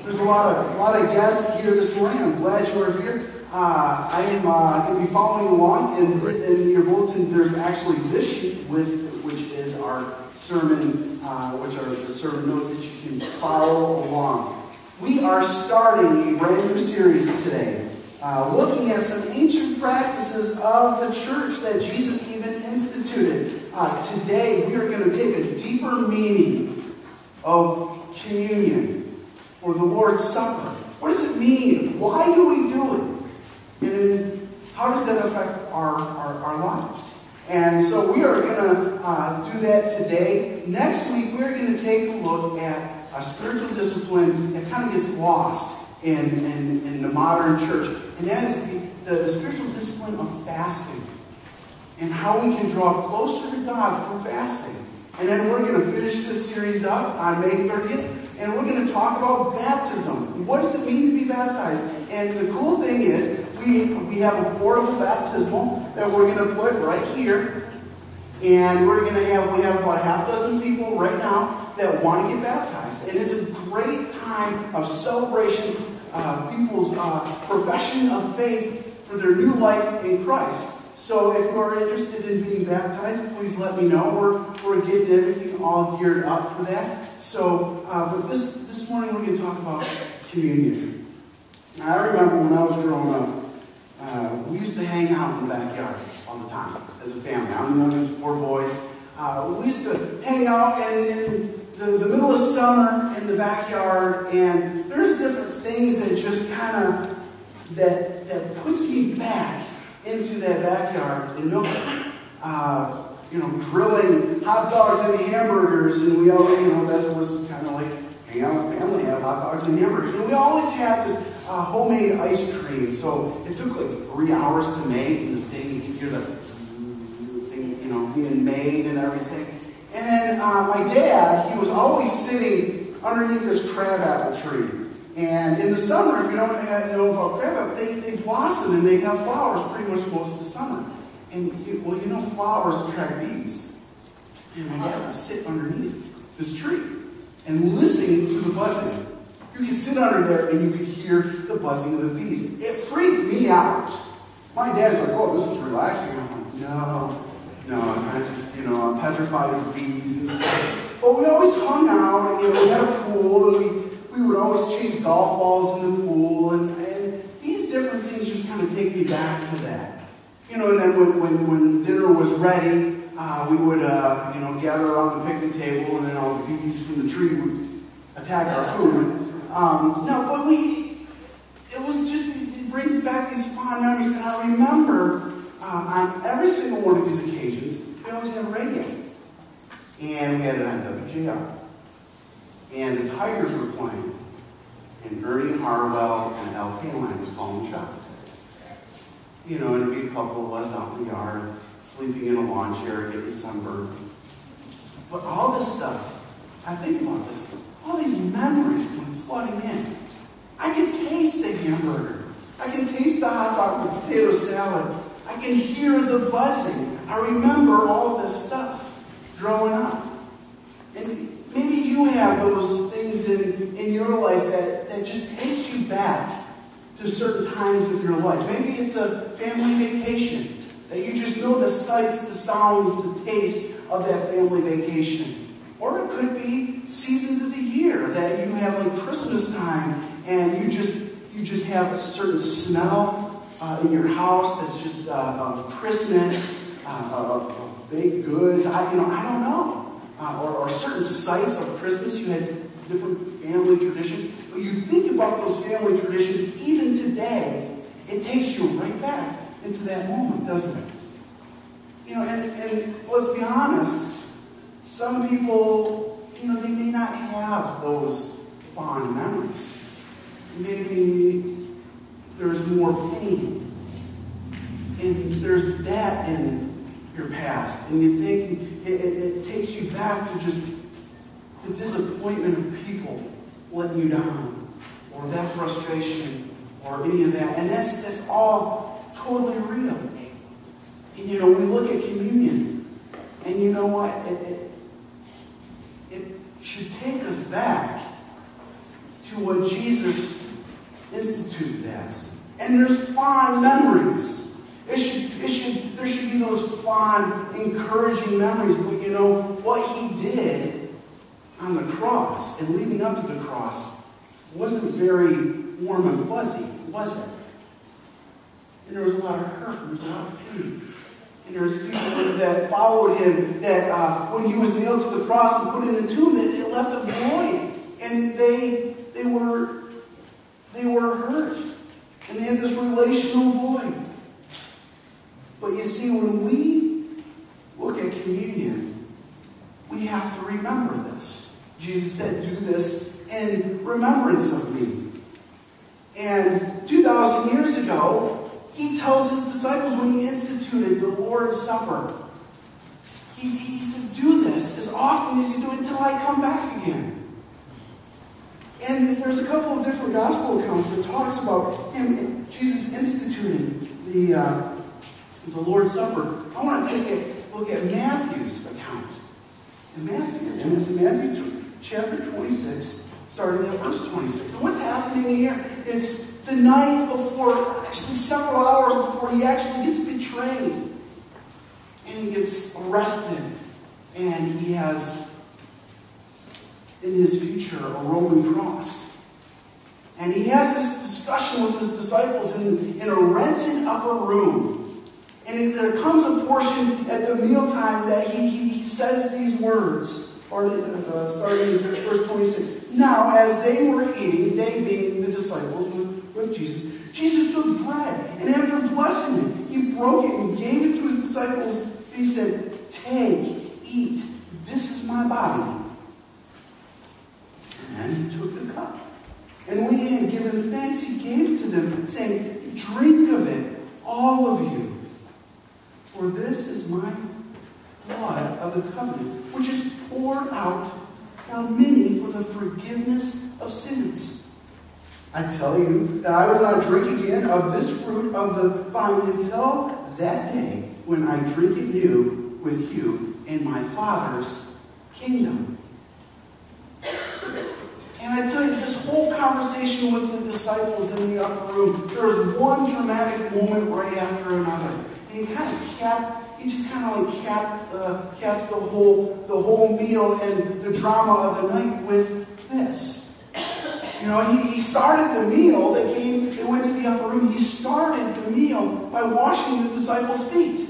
There's a lot of guests here this morning. I'm glad you are here. I am going to be following along, and in your bulletin there's actually this sheet which is our sermon, which are the sermon notes that you can follow along. We are starting a brand new series today, looking at some ancient practices of the church that Jesus even instituted. Today we are going to take a deeper meaning of communion, or the Lord's Supper. What does it mean? Why do we do it? And how does that affect our lives? And so we are going to do that today. Next week, we're going to take a look at a spiritual discipline that kind of gets lost in the modern church. And that is the spiritual discipline of fasting, and how we can draw closer to God through fasting. And then we're going to finish this series up on May 30th. And we're going to talk about baptism. What does it mean to be baptized? And the cool thing is, we have a portable baptismal that we're going to put right here. And we have about half a dozen people right now that want to get baptized. And it's a great time of celebration, people's profession of faith for their new life in Christ. So if you are interested in being baptized, please let me know. We're getting everything all geared up for that. So, but this morning we're going to talk about communion. Now, I remember when I was growing up, we used to hang out in the backyard all the time as a family. I'm the youngest of 4 boys. We used to hang out in the middle of summer in the backyard, and there's different things that just kind of that puts me back into that backyard in Milford. Grilling hot dogs and hamburgers, and we always, that was kind of like hanging out with family, have hot dogs and hamburgers. And we always had this homemade ice cream, so it took like 3 hours to make, and the thing, you could hear the thing, being made and everything. And then my dad, he was always sitting underneath this crabapple tree. And in the summer, if you don't know about crabapple, they blossom and they have flowers pretty much most of the summer. And, flowers attract bees. And my dad would sit underneath this tree and listen to the buzzing. You could sit under there and you could hear the buzzing of the bees. It freaked me out. My dad's like, "Oh, this is relaxing." I'm like, no, I'm just, I'm petrified of bees and stuff. But we always hung out, we had a pool, and we would always chase golf balls in the pool, and these different things just kind of take me back to that. And then when dinner was ready, we would, gather around the picnic table, and then all the bees from the tree would attack our food. It brings back these fond memories. And I remember on every single one of these occasions, we always had a radio. And we had it on WJR. And the Tigers were playing. And Ernie Harwell and Al Kaline was calling the shots. And it'd be a couple of us out in the yard, sleeping in a lawn chair, getting sunburned. But all this stuff, I think about this, all these memories come flooding in. I can taste the hamburger. I can taste the hot dog with potato salad. I can hear the buzzing. I remember all this stuff growing up. And maybe you have those things in your life that just takes you back to certain times of your life. Maybe it's a family vacation that you just know the sights, the sounds, the taste of that family vacation. Or it could be seasons of the year that you have, like Christmas time, and you just have a certain smell in your house that's just of Christmas, of baked goods. I don't know. Or certain sights of Christmas. You had different family traditions. But you think about those family traditions, even today, it takes you right back into that moment, doesn't it? And let's be honest, some people, they may not have those fond memories. Maybe there's more pain. And there's that in your past. And you think it takes you back to just the disappointment of people letting you down, or that frustration, or any of that. And that's all totally real. And we look at communion, and you know what? It should take us back to to what Jesus instituted as. And there's fond memories. There should be those fond, encouraging memories. But you know, what he did on the cross and leading up to the cross wasn't very warm and fuzzy, was it? And there was a lot of hurt, there was a lot of pain. And there was people that followed him that when he was nailed to the cross and put in the tomb, that it left a void. And they were hurt. And they had this relational void. But you see, when we look at communion, we have to remember this. Jesus said, do this in remembrance of me. And 2,000 years ago, he tells his disciples when he instituted the Lord's Supper, he says, do this as often as you do it until I come back again. And there's a couple of different gospel accounts that talks about him, Jesus instituting the Lord's Supper. I want to take a look at Matthew's account. And it's in Matthew chapter 26, starting at verse 26. And what's happening here? It's the night before, actually several hours before he actually gets betrayed. And he gets arrested. And he has, in his future, a Roman cross. And he has this discussion with his disciples in a rented upper room. And there comes a portion at the mealtime that he says these words, starting in verse 26. Now, as they were eating, they being the disciples with Jesus, Jesus took bread, and after blessing it, he broke it and gave it to his disciples. And he said, take, eat, this is my body. And he took the cup. And when he had given thanks, he gave it to them, saying, drink of it, all of you. For this is my blood of the covenant, which is poured out for many for the forgiveness of sins. I tell you that I will not drink again of this fruit of the vine until that day when I drink it new with you in my Father's kingdom. And I tell you, this whole conversation with the disciples in the upper room, there was one dramatic moment right after another. And he just kind of capped the whole meal and the drama of the night with this. You know, he started the meal that went to the upper room. He started the meal by washing the disciples' feet.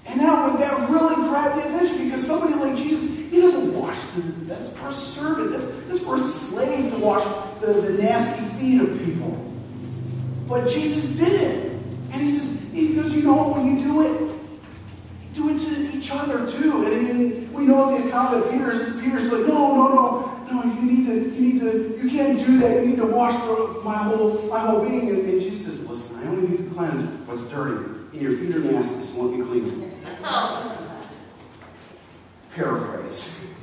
And now that really grabbed the attention because somebody like Jesus, he doesn't wash that's for a servant, that's for a slave to wash the nasty feet of people. But Jesus did it. And he goes, you know what, when you do it to each other too. And we know the account that Peter's like, no, you can't do that. You need to wash my whole being. And Jesus says, listen, I only need to cleanse what's dirty. And your feet are nasty, so let me clean them. Paraphrase.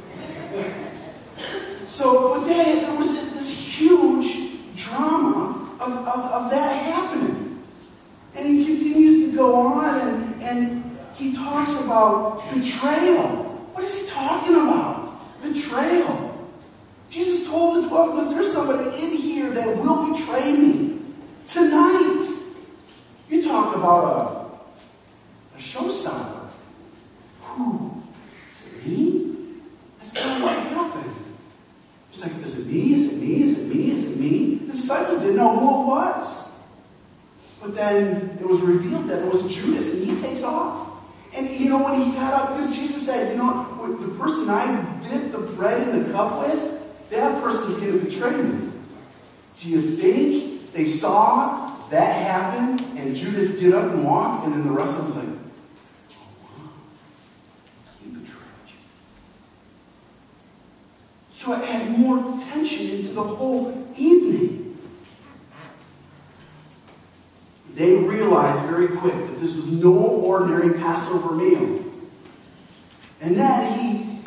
So, but then there was this huge drama of that happening. And he continues to go on and he talks about betrayal. What is he talking about? Betrayal. Jesus told the 12, because there's somebody in here that will betray me tonight. You talk about a showstopper. Who? Is it me? That's kind of what happened. He's like, is it me? Is it me? Is it me? Is it me? The disciples didn't know who it was. But then it was revealed that it was Judas, and he takes off. And you know, when he got up, because Jesus said, you know, the person I dipped the bread in the cup with, that person's going to betray me. Do you think they saw that happen and Judas get up and walk, and then the rest of them was like, oh wow, he betrayed you. So it had more tension into the whole evening. They realized very quick that this was no ordinary Passover meal. And then he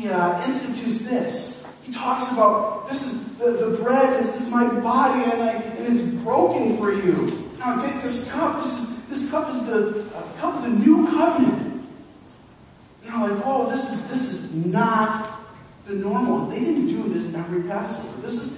institutes this. He talks about, this is the bread, this is my body, and it's broken for you. Now take this cup. This cup is the cup of the new covenant. And I'm like, whoa, this is not the normal. They didn't do this every Passover. This is